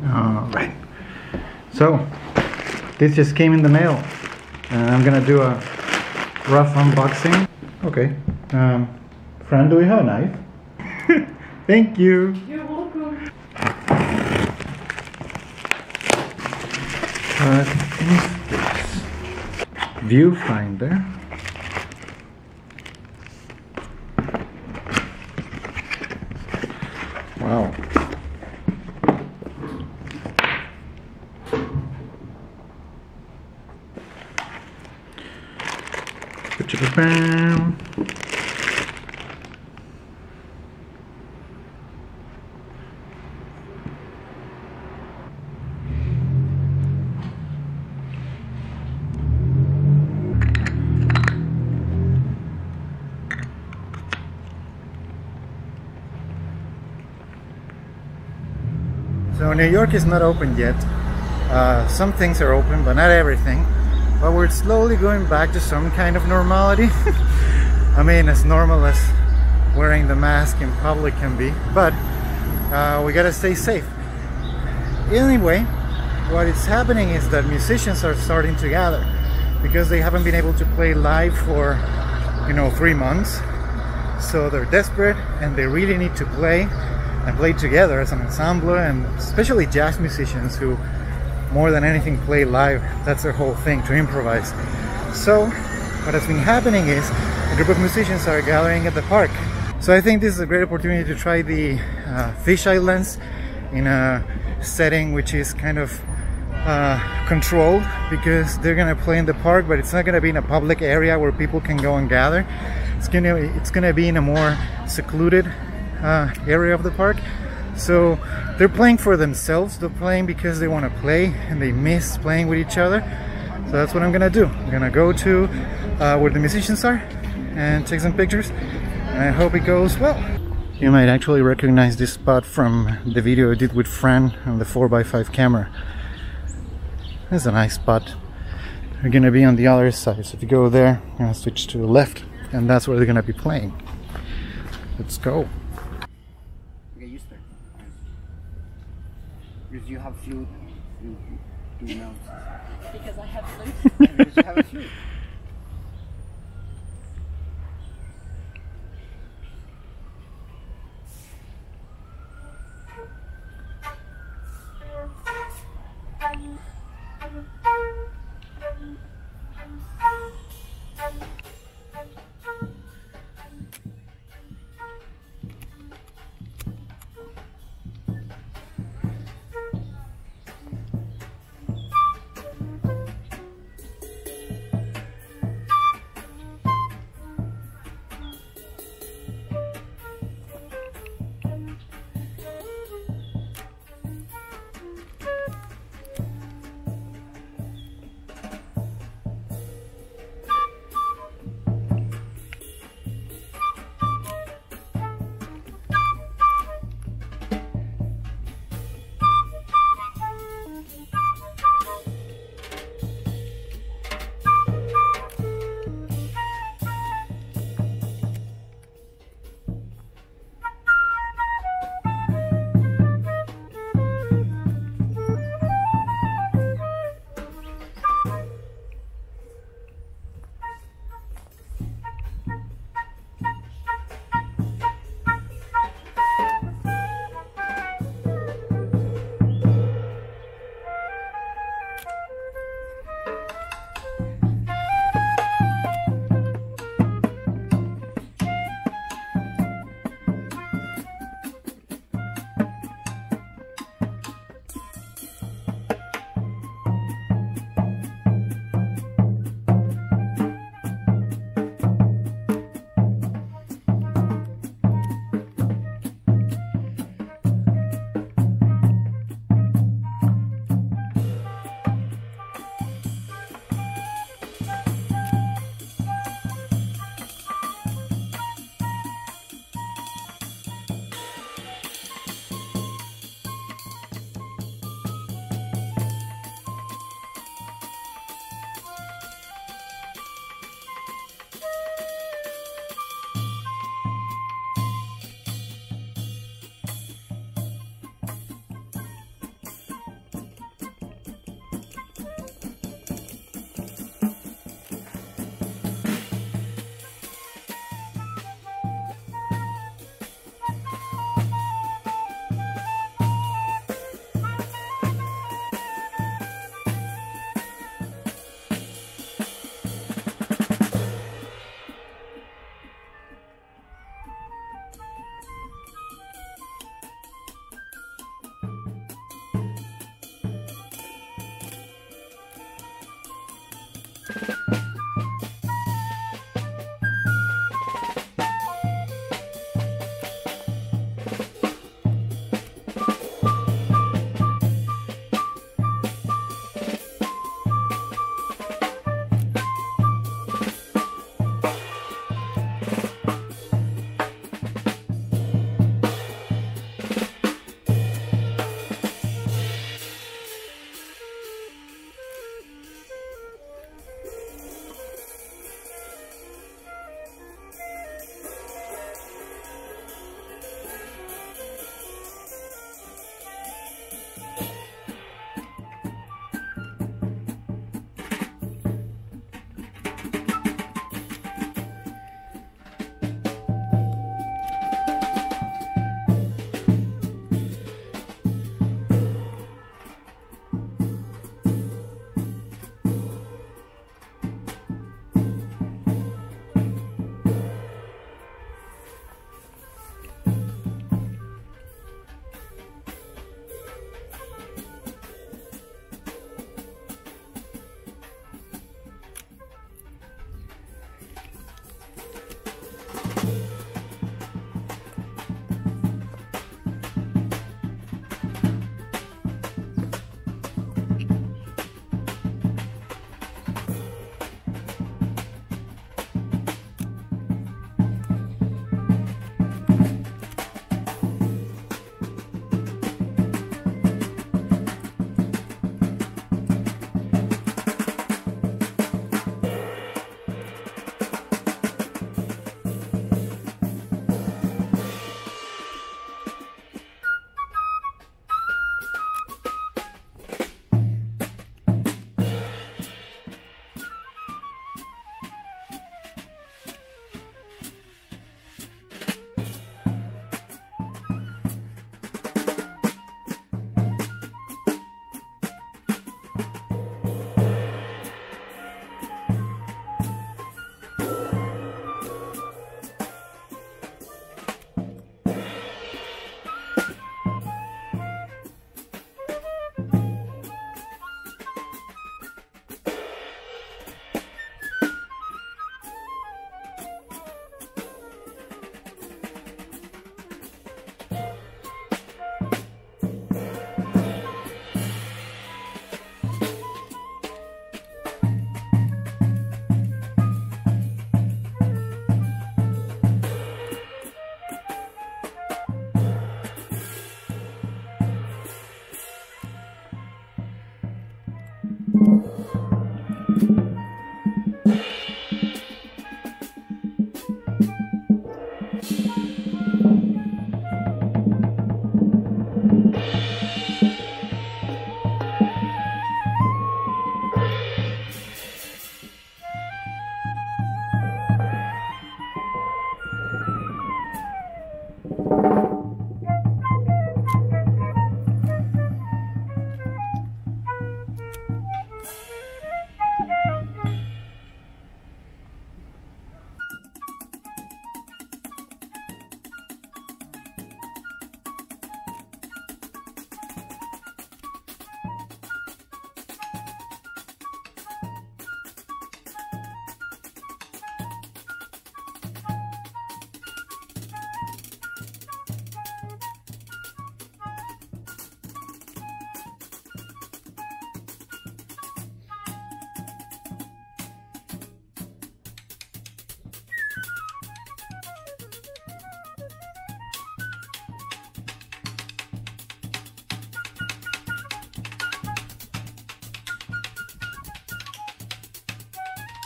Alright, so this just came in the mail and I'm gonna do a rough unboxing. Okay, Fran, do we have a knife? Thank you. You're welcome. What is this? Viewfinder. Wow. So New York is not open yet. Some things are open, but not everything. But we're slowly going back to some kind of normality. I mean, as normal as wearing the mask in public can be, but we gotta stay safe. Anyway, what is happening is that musicians are starting to gather because they haven't been able to play live for, 3 months. So they're desperate and they really need to play and play together as an ensemble, and especially jazz musicians who more than anything play live. That's their whole thing, to improvise. So what has been happening is a group of musicians are gathering at the park. So I think this is a great opportunity to try the fisheye lens in a setting which is kind of controlled, because they're gonna play in the park, but it's not gonna be in a public area where people can go and gather. It's gonna be in a more secluded area of the park. So they're playing for themselves. They're playing because they want to play and they miss playing with each other. So that's what I'm gonna do. I'm gonna go to where the musicians are and take some pictures, and I hope it goes well. You might actually recognize this spot from the video I did with Fran on the 4x5 camera. This is a nice spot. We're gonna be on the other side, so if you go there, you're gonna switch to the left, and that's where they're gonna be playing. Let's go. Because you have flute, you do notes. Because I have flute. Because you have a flute.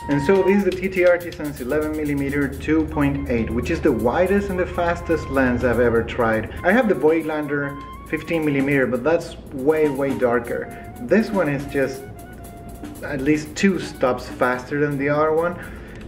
And so this is the TTartisan 11mm 2.8, which is the widest and the fastest lens I've ever tried. I have the Voigtlander 15mm, but that's way darker. This one is just at least 2 stops faster than the other one.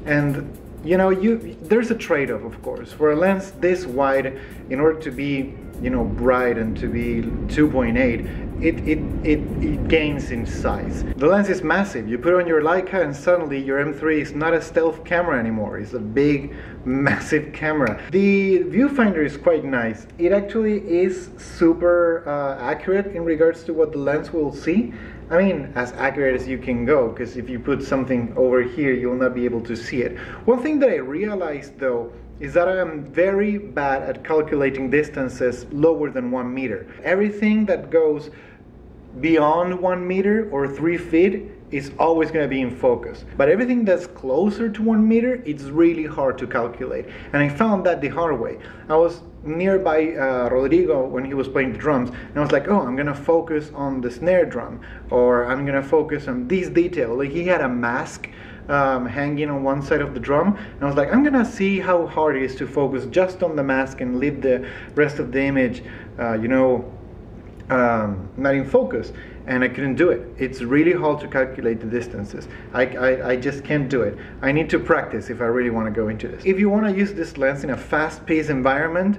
And you know, there's a trade-off, of course. For a lens this wide, in order to be you know, bright and to be 2.8, it gains in size. The lens is massive. You put on your Leica and suddenly your M3 is not a stealth camera anymore. It's a big, massive camera. The viewfinder is quite nice. It actually is super accurate in regards to what the lens will see. I mean, as accurate as you can go, because if you put something over here, you'll not be able to see it. One thing that I realized though is that I am very bad at calculating distances lower than 1 meter. Everything that goes beyond 1 meter or 3 feet is always going to be in focus. But everything that's closer to 1 meter, it's really hard to calculate. And I found that the hard way. I was nearby Rodrigo when he was playing the drums, and I was like, oh, I'm going to focus on the snare drum, or I'm going to focus on this detail. Like he had a mask hanging on one side of the drum, and I was like, I'm gonna see how hard it is to focus just on the mask and leave the rest of the image you know, not in focus. And I couldn't do it. It's really hard to calculate the distances. I just can't do it. I need to practice if I really want to go into this. If you want to use this lens in a fast-paced environment,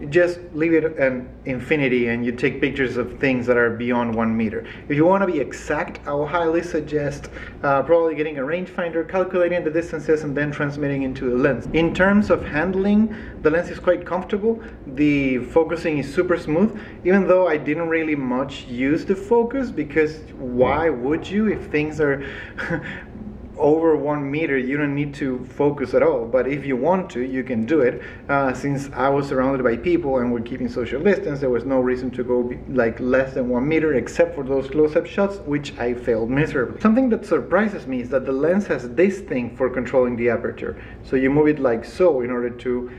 just leave it an infinity and you take pictures of things that are beyond 1 meter. If you want to be exact, I will highly suggest probably getting a rangefinder, calculating the distances, and then transmitting into the lens. In terms of handling, the lens is quite comfortable. The focusing is super smooth, even though I didn't really much use the focus, because why would you? If things are over 1 meter, you don't need to focus at all. But if you want to, you can do it. Since I was surrounded by people and we're keeping social distance, there was no reason to go like less than 1 meter, except for those close-up shots, which I failed miserably. Something that surprises me is that the lens has this thing for controlling the aperture. So you move it like so in order to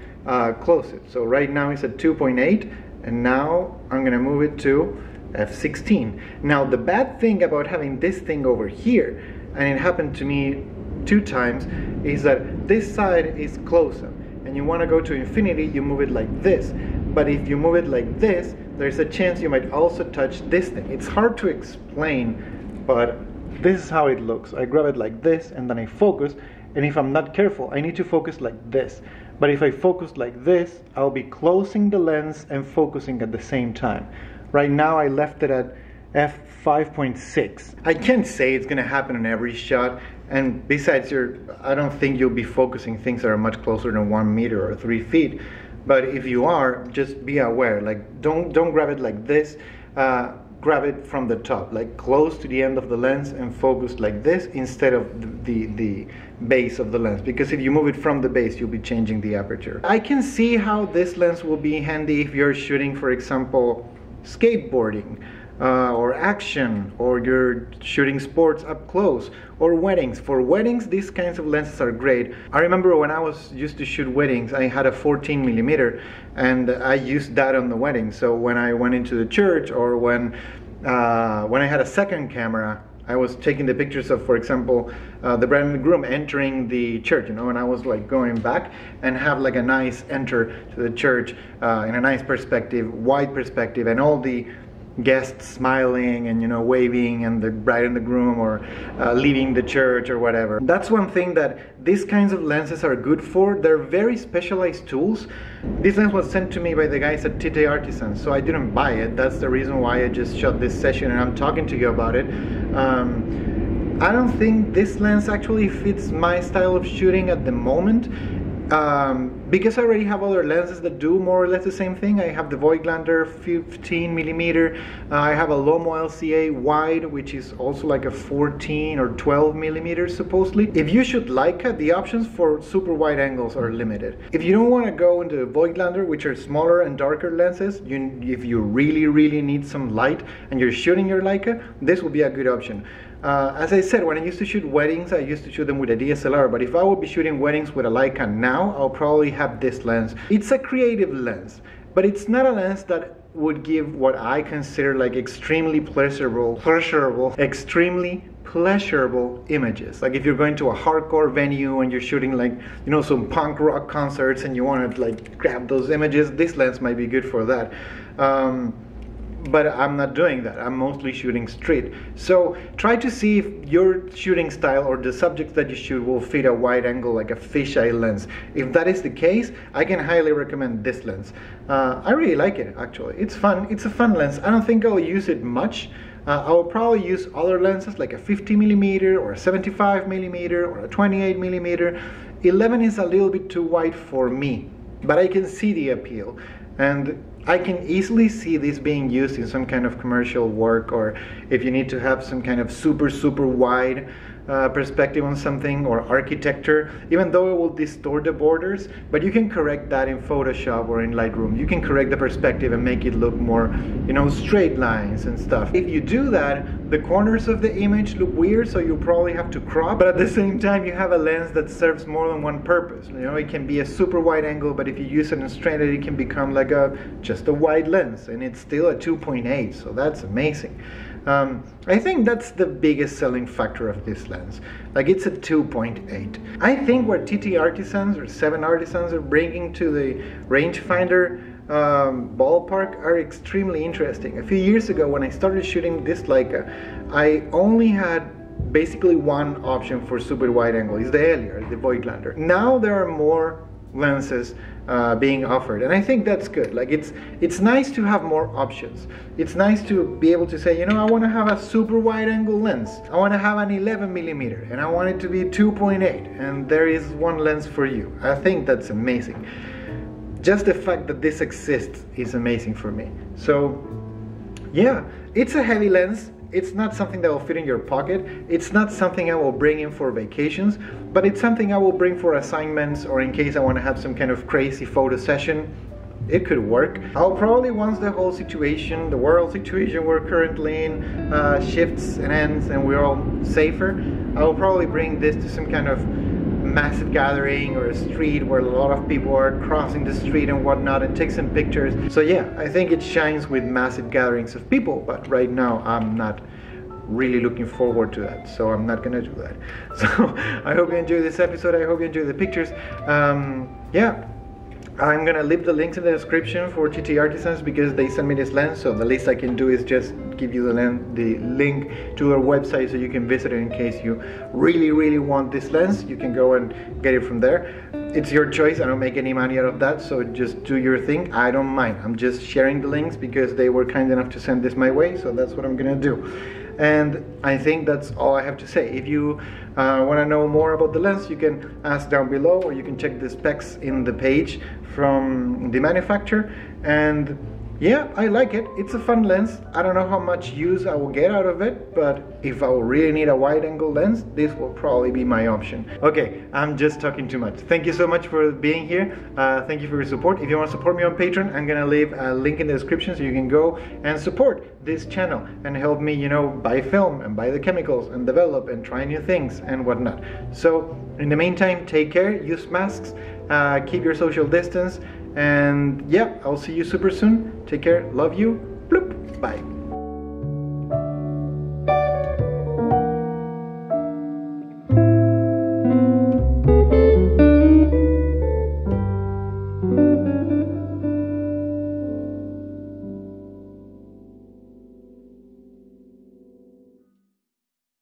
close it. So right now it's at 2.8, and now I'm gonna move it to f16. Now the bad thing about having this thing over here, and it happened to me 2 times, is that this side is close-up, and you want to go to infinity, you move it like this. But if you move it like this, there's a chance you might also touch this thing. It's hard to explain, but this is how it looks. I grab it like this, and then I focus, and if I'm not careful, I need to focus like this. But if I focus like this, I'll be closing the lens and focusing at the same time. Right now I left it at f5.6. I can't say it's gonna happen in every shot, and besides, I don't think you'll be focusing things that are much closer than 1 meter or 3 feet. But if you are, just be aware. Like don't grab it like this. Grab it from the top, like close to the end of the lens, and focus like this instead of the base of the lens. Because if you move it from the base, you'll be changing the aperture. I can see how this lens will be handy if you're shooting, for example, skateboarding, or action, or you're shooting sports up close, or weddings. For weddings, these kinds of lenses are great. I remember when I used to shoot weddings, I had a 14mm, and I used that on the wedding. So when I went into the church, or when I had a second camera, I was taking the pictures of, for example, the bride and the groom entering the church, you know, and I was like going back and have like a nice enter to the church in a nice perspective, wide perspective, and all the guests smiling and, you know, waving, and the bride and the groom, or leaving the church or whatever. That's one thing that these kinds of lenses are good for. They're very specialized tools. This lens was sent to me by the guys at TTartisan, so I didn't buy it. That's the reason why I just shot this session and I'm talking to you about it. I don't think this lens actually fits my style of shooting at the moment. Because I already have other lenses that do more or less the same thing. I have the Voigtlander 15mm. I have a Lomo LCA wide, which is also like a 14 or 12mm supposedly. If you shoot Leica, the options for super wide angles are limited. If you don't want to go into Voigtlander, which are smaller and darker lenses, if you really need some light and you're shooting your Leica, this will be a good option. As I said, when I used to shoot weddings, I used to shoot them with a DSLR, but if I would be shooting weddings with a Leica now, I'll probably have this lens. It's a creative lens, but it's not a lens that would give what I consider like extremely pleasurable images. Like if you're going to a hardcore venue and you're shooting like, you know, some punk rock concerts and you want to like grab those images, this lens might be good for that. but I'm not doing that. I'm mostly shooting straight. So try to see if your shooting style or the subjects that you shoot will fit a wide angle, like a fisheye lens. If that is the case, I can highly recommend this lens. I really like it, actually. It's fun. It's a fun lens. I don't think I'll use it much. I will probably use other lenses like a 50mm or a 75mm or a 28mm. 11 is a little bit too wide for me, but I can see the appeal, and I can easily see this being used in some kind of commercial work, or if you need to have some kind of super wide perspective on something, or architecture, even though it will distort the borders, but you can correct that in Photoshop or in Lightroom. You can correct the perspective and make it look more, you know, straight lines and stuff. If you do that, the corners of the image look weird, so you probably have to crop, but at the same time you have a lens that serves more than one purpose. You know, it can be a super wide angle, but if you use it in straight, it can become like just a wide lens, and it's still a 2.8, so that's amazing. I think that's the biggest selling factor of this lens. Like, it's a 2.8. I think what TTartisans or 7artisans are bringing to the rangefinder ballpark are extremely interesting. A few years ago, when I started shooting this Leica, I only had basically one option for super wide angle. It's the Heliar, the Voigtlander. Now there are more lenses being offered, and I think that's good. Like, it's nice to have more options. It's nice to be able to say, you know, I want to have a super wide angle lens, I want to have an 11mm, and I want it to be 2.8, and there is one lens for you. I think that's amazing. Just the fact that this exists is amazing for me. So yeah, it's a heavy lens. It's not something that will fit in your pocket. It's not something I will bring in for vacations, but it's something I will bring for assignments, or in case I want to have some kind of crazy photo session. It could work. I'll probably, once the whole situation, the world situation we're currently in, shifts and ends and we're all safer, I'll probably bring this to some kind of massive gathering or a street where a lot of people are crossing the street and whatnot, and take some pictures. So yeah, I think it shines with massive gatherings of people, but right now I'm not really looking forward to that, so I'm not gonna do that. So I hope you enjoyed this episode. I hope you enjoyed the pictures. Yeah, I'm gonna leave the links in the description for TTartisans because they sent me this lens, so the least I can do is just give you the link to their website so you can visit it in case you really want this lens. You can go and get it from there. It's your choice. I don't make any money out of that, so just do your thing. I don't mind. I'm just sharing the links because they were kind enough to send this my way, so that's what I'm gonna do. And I think that's all I have to say. If you want to know more about the lens, you can ask down below, or you can check the specs in the page from the manufacturer. And yeah, I like it. It's a fun lens. I don't know how much use I will get out of it, but if I will really need a wide angle lens, this will probably be my option. Okay, I'm just talking too much. Thank you so much for being here. Thank you for your support. If you want to support me on Patreon, I'm gonna leave a link in the description so you can go and support this channel and help me, you know, buy film and buy the chemicals and develop and try new things and whatnot. So in the meantime, take care, use masks, keep your social distance, and yeah, I'll see you super soon. Take care, love you, bloop, bye.